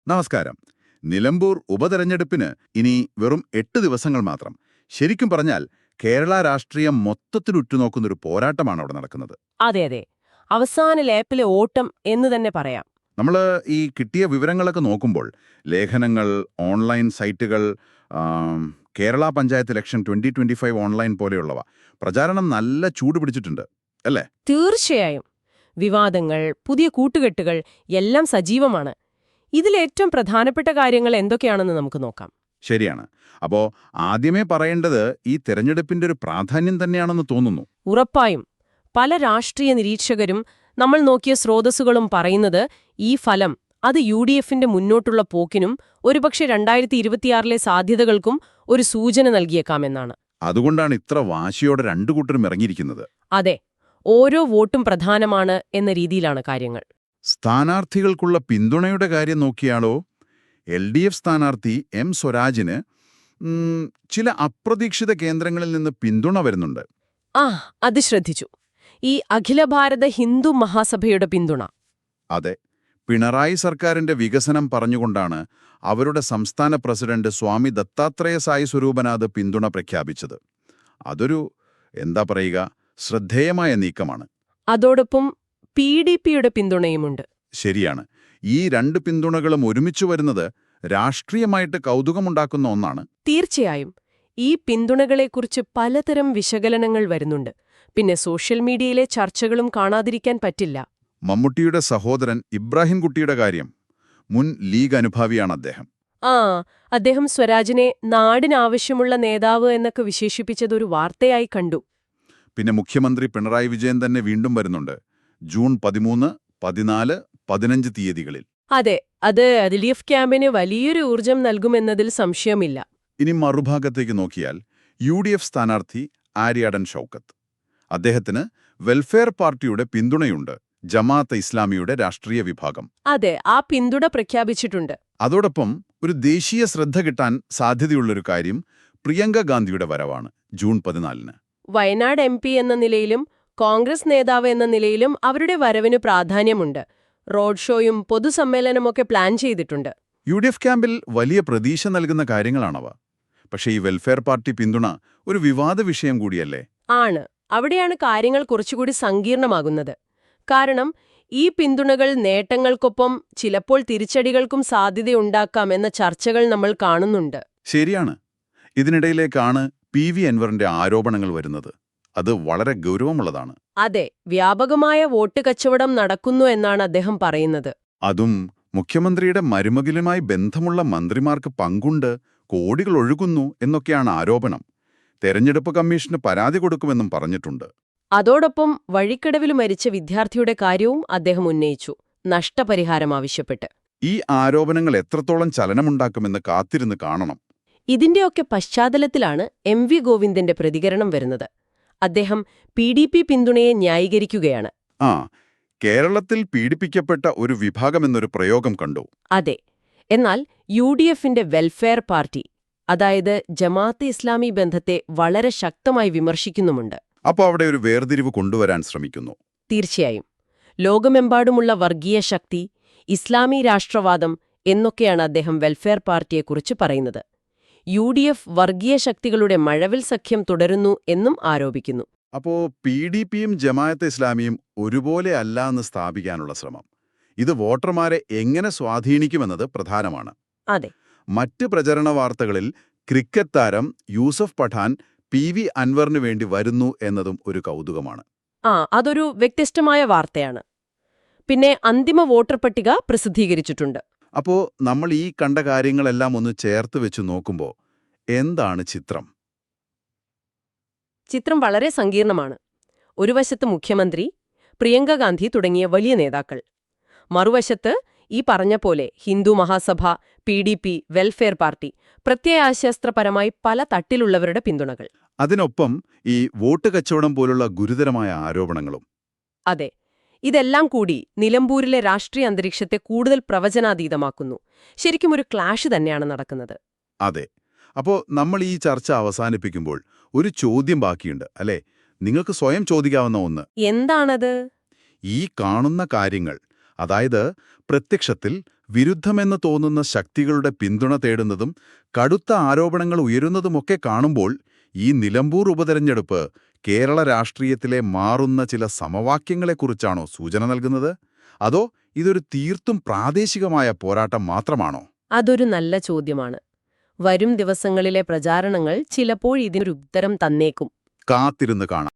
നമസ്കാരം. നിലമ്പൂർ ഉപതെരഞ്ഞെടുപ്പിന് ഇനി വെറും 8 ദിവസങ്ങൾ മാത്രം. ശരിക്കും പറഞ്ഞാൽ കേരള രാഷ്ട്രീയം മൊത്തത്തിൽ ഉറ്റുനോക്കുന്നൊരു പോരാട്ടമാണ് അവിടെ നടക്കുന്നത്. അതെ അതെ, അവസാന ലാപ്പിലെ ഓട്ടം എന്ന് തന്നെ പറയാം. നമ്മൾ ഈ കിട്ടിയ വിവരങ്ങളൊക്കെ നോക്കുമ്പോൾ ലേഖനങ്ങൾ, ഓൺലൈൻ സൈറ്റുകൾ, ആം, കേരള പഞ്ചായത്ത് ഇലക്ഷൻ 2025 ഓൺലൈൻ പോലെയുള്ളവ പ്രചാരണം നല്ല ചൂട് പിടിച്ചിട്ടുണ്ട് അല്ലേ? തീർച്ചയായും. വിവാദങ്ങൾ, പുതിയ കൂട്ടുകെട്ടുകൾ എല്ലാം സജീവമാണ്. ഇതിലേറ്റവും പ്രധാനപ്പെട്ട കാര്യങ്ങൾ എന്തൊക്കെയാണെന്ന് നമുക്ക് നോക്കാം. ശരിയാണ്. അപ്പോ ആദ്യമേ പറയേണ്ടത് ഈ തെരഞ്ഞെടുപ്പിന്റെ ഒരു പ്രാധാന്യം തന്നെയാണെന്ന് തോന്നുന്നു. ഉറപ്പായും. പല രാഷ്ട്രീയ നിരീക്ഷകരും നമ്മൾ നോക്കിയ സ്രോതസ്സുകളും പറയുന്നത് ഈ ഫലം അത് UDFന്റെ മുന്നോട്ടുള്ള പോക്കിനും ഒരുപക്ഷെ 2026 സാധ്യതകൾക്കും ഒരു സൂചന നൽകിയേക്കാമെന്നാണ്. അതുകൊണ്ടാണ് ഇത്ര വാശിയോടെ രണ്ടു കൂട്ടരും ഇറങ്ങിയിരിക്കുന്നത്. അതെ, ഓരോ വോട്ടും പ്രധാനമാണ് എന്ന രീതിയിലാണ് കാര്യങ്ങൾ. സ്ഥാനാർത്ഥികൾക്കുള്ള പിന്തുണയുടെ കാര്യം നോക്കിയാലോ, LDF സ്ഥാനാർത്ഥി M സ്വരാജിന് ചില അപ്രതീക്ഷിത കേന്ദ്രങ്ങളിൽ നിന്ന് പിന്തുണ വരുന്നുണ്ട്. അത് ശ്രദ്ധിച്ചു. ഈ അഖില ഭാരത ഹിന്ദു മഹാസഭയുടെ പിന്തുണ. അതെ, പിണറായി സർക്കാരിന്റെ വികസനം പറഞ്ഞുകൊണ്ടാണ് അവരുടെ സംസ്ഥാന പ്രസിഡന്റ് സ്വാമി ദത്താത്രേയ സായി സ്വരൂപനാഥ് പിന്തുണ പ്രഖ്യാപിച്ചത്. അതൊരു എന്താ പറയുക, ശ്രദ്ധേയമായ നീക്കമാണ്. അതോടൊപ്പം PDPയുടെ പിന്തുണയുമുണ്ട്. ശരിയാണ്. ഈ രണ്ട് പിന്തുണകളും ഒരുമിച്ചു വരുന്നത് രാഷ്ട്രീയമായിട്ട് കൗതുകമുണ്ടാക്കുന്ന ഒന്നാണ്. തീർച്ചയായും. ഈ പിന്തുണകളെക്കുറിച്ച് പലതരം വിശകലനങ്ങൾ വരുന്നുണ്ട്. പിന്നെ സോഷ്യൽ മീഡിയയിലെ ചർച്ചകളും കാണാതിരിക്കാൻ പറ്റില്ല. മമ്മൂട്ടിയുടെ സഹോദരൻ ഇബ്രാഹിംകുട്ടിയുടെ കാര്യം. മുൻ ലീഗ് അനുഭാവിയാണ് അദ്ദേഹം. അദ്ദേഹം സ്വരാജിനെ നാടിനാവശ്യമുള്ള നേതാവ് എന്നൊക്കെ വിശേഷിപ്പിച്ചതൊരു വാർത്തയായി കണ്ടു. പിന്നെ മുഖ്യമന്ത്രി പിണറായി വിജയൻ തന്നെ വീണ്ടും വരുന്നുണ്ട്, ജൂൺ 13, 14, 15 തീയതികളിൽ. അതെ, അത് LDF ക്യാമ്പിന് വലിയൊരു ഊർജം നൽകുമെന്നതിൽ സംശയമില്ല. ഇനി മറുഭാഗത്തേക്ക് നോക്കിയാൽ UDF സ്ഥാനാർത്ഥി ആര്യാടൻ ഷൗക്കത്ത്. അദ്ദേഹത്തിന് വെൽഫെയർ പാർട്ടിയുടെ പിന്തുണയുണ്ട്, ജമാഅത്തെ ഇസ്ലാമിയുടെ രാഷ്ട്രീയ വിഭാഗം. അതെ, ആ പിന്തുണ പ്രഖ്യാപിച്ചിട്ടുണ്ട്. അതോടൊപ്പം ഒരു ദേശീയ ശ്രദ്ധ കിട്ടാൻ സാധ്യതയുള്ളൊരു കാര്യം പ്രിയങ്ക ഗാന്ധിയുടെ വരവാണ്, ജൂൺ 14. വയനാട് MP എന്ന നിലയിലും കോൺഗ്രസ് നേതാവ് എന്ന നിലയിലും അവരുടെ വരവിന് പ്രാധാന്യമുണ്ട്. റോഡ് ഷോയും പൊതുസമ്മേളനമൊക്കെ പ്ലാൻ ചെയ്തിട്ടുണ്ട്. UDF ക്യാമ്പിൽ വലിയ പ്രതീക്ഷ നൽകുന്ന കാര്യങ്ങളാണവ. പക്ഷേ ഈ വെൽഫെയർ പാർട്ടി പിന്തുണ ഒരു വിവാദ വിഷയം കൂടിയല്ലേ? ആണ്. അവിടെയാണ് കാര്യങ്ങൾ കുറച്ചുകൂടി സങ്കീർണമാകുന്നത്. കാരണം ഈ പിന്തുണകൾ നേട്ടങ്ങൾക്കൊപ്പം ചിലപ്പോൾ തിരിച്ചടികൾക്കും സാധ്യതയുണ്ടാക്കാമെന്ന ചർച്ചകൾ നമ്മൾ കാണുന്നുണ്ട്. ശരിയാണ്. ഇതിനിടയിലേക്കാണ് PV അൻവറിന്റെ ആരോപണങ്ങൾ വരുന്നത്. അത് വളരെ ഗൗരവമുള്ളതാണ്. അതെ, വ്യാപകമായ വോട്ട് കച്ചവടം നടക്കുന്നു എന്നാണ് അദ്ദേഹം പറയുന്നത്. അതും മുഖ്യമന്ത്രിയുടെ മരുമകനുമായി ബന്ധമുള്ള മന്ത്രിമാർക്ക് പങ്കുണ്ട്, കോടികൾ ഒഴുകുന്നു എന്നൊക്കെയാണ് ആരോപണം. തെരഞ്ഞെടുപ്പ് കമ്മീഷന് പരാതി കൊടുക്കുമെന്നും പറഞ്ഞിട്ടുണ്ട്. അതോടൊപ്പം വഴിക്കടവിൽ മരിച്ച വിദ്യാർത്ഥിയുടെ കാര്യവും അദ്ദേഹം ഉന്നയിച്ചു, നഷ്ടപരിഹാരം ആവശ്യപ്പെട്ട്. ഈ ആരോപണങ്ങൾ എത്രത്തോളം ചലനമുണ്ടാക്കുമെന്ന് കാത്തിരുന്ന് കാണണം. ഇതിന്റെയൊക്കെ പശ്ചാത്തലത്തിലാണ് MV ഗോവിന്ദന്റെ പ്രതികരണം വരുന്നത്. അദ്ദേഹം PDP പിന്തുണയെ ന്യായീകരിക്കുകയാണ്. കേരളത്തിൽ പീഡിപ്പിക്കപ്പെട്ട ഒരു വിഭാഗമെന്നൊരു പ്രയോഗം കണ്ടു. അതെ, എന്നാൽ UDFന്റെ വെൽഫെയർ പാർട്ടി, അതായത് ജമാഅത്തെ ഇസ്ലാമി ബന്ധത്തെ വളരെ ശക്തമായി വിമർശിക്കുന്നുമുണ്ട്. അപ്പോൾ അവിടെ ഒരു വേർതിരിവ് കൊണ്ടുവരാൻ ശ്രമിക്കുന്നു. തീർച്ചയായും. ലോകമെമ്പാടുമുള്ള വർഗീയ ശക്തി, ഇസ്ലാമി രാഷ്ട്രവാദം എന്നൊക്കെയാണ് അദ്ദേഹം വെൽഫെയർ പാർട്ടിയെക്കുറിച്ച് പറയുന്നത്. UDF വർഗീയ ശക്തികളുടെ മഴവിൽ സഖ്യം തുടരുന്നു എന്നും ആരോപിക്കുന്നു. അപ്പോൾ PDPയും ജമാഅത്തെ ഇസ്ലാമിയും ഒരുപോലെ അല്ല എന്ന് സ്ഥാപിക്കാനുള്ള ശ്രമം. ഇത് വോട്ടർമാരെ എങ്ങനെ സ്വാധീനിക്കുമെന്നത് പ്രധാനമാണ്. അതെ. മറ്റ് പ്രചരണ വാർത്തകളിൽ ക്രിക്കറ്റ് താരം യൂസഫ് പഠാൻ PV അൻവറിനു വേണ്ടി വരുന്നു എന്നതും ഒരു കൗതുകമാണ്. അതൊരു വ്യത്യസ്തമായ വാർത്തയാണ്. പിന്നെ അന്തിമ വോട്ടർ പട്ടിക പ്രസിദ്ധീകരിച്ചിട്ടുണ്ട്. അപ്പോൾ നമ്മൾ ഈ കണ്ട കാര്യങ്ങളെല്ലാം ഒന്ന് ചേർത്ത് വെച്ച് നോക്കുമ്പോൾ എന്താണ് ചിത്രം? ചിത്രം വളരെ സങ്കീർണമാണ്. ഒരു വശത്ത് മുഖ്യമന്ത്രി, പ്രിയങ്ക ഗാന്ധി തുടങ്ങിയ വലിയ നേതാക്കൾ. മറുവശത്ത് ഈ പറഞ്ഞ പോലെ Hindu Mahasabha, PDP, welfare party, പ്രത്യയശാസ്ത്രപരമായി പല തട്ടിലുള്ളവരുടെ പിന്തുണകൾ. അതിനൊപ്പം ഈ വോട്ട് കച്ചവടം പോലുള്ള ഗുരുതരമായ ആരോപണങ്ങളും. അതെ, ഇതെല്ലാം കൂടി നിലമ്പൂരിലെ രാഷ്ട്രീയ അന്തരീക്ഷത്തെ കൂടുതൽ പ്രവചനാതീതമാക്കുന്നു. ശരിക്കും ഒരു ക്ലാഷ് തന്നെയാണ് നടക്കുന്നത്. അതെ. അപ്പോൾ നമ്മൾ ഈ ചർച്ച അവസാനിപ്പിക്കുമ്പോൾ ഒരു ചോദ്യം ബാക്കിയുണ്ട്, അല്ലേ? നിങ്ങൾക്ക് സ്വയം ചോദിക്കാവുന്ന ഒന്ന്. എന്താണത്? ഈ കാണുന്ന കാര്യങ്ങൾ, അതായത് പ്രത്യക്ഷത്തിൽ വിരുദ്ധമെന്ന് തോന്നുന്ന ശക്തികളുടെ പിന്തുണ തേടുന്നതും കടുത്ത ആരോപണങ്ങൾ ഉയരുന്നതുമൊക്കെ കാണുമ്പോൾ ഈ നിലമ്പൂർ ഉപതെരഞ്ഞെടുപ്പ് കേരള രാഷ്ട്രീയത്തിലെ മാറുന്ന ചില സമവാക്യങ്ങളെക്കുറിച്ചാണോ സൂചന നൽകുന്നത്? അതോ ഇതൊരു തീർത്തും പ്രാദേശികമായ പോരാട്ടം മാത്രമാണോ? അതൊരു നല്ല ചോദ്യമാണ്. വരും ദിവസങ്ങളിലെ പ്രചാരണങ്ങൾ ചിലപ്പോൾ ഇതിനൊരു ഉത്തരം തന്നേക്കും. കാത്തിരുന്ന് കാണാം.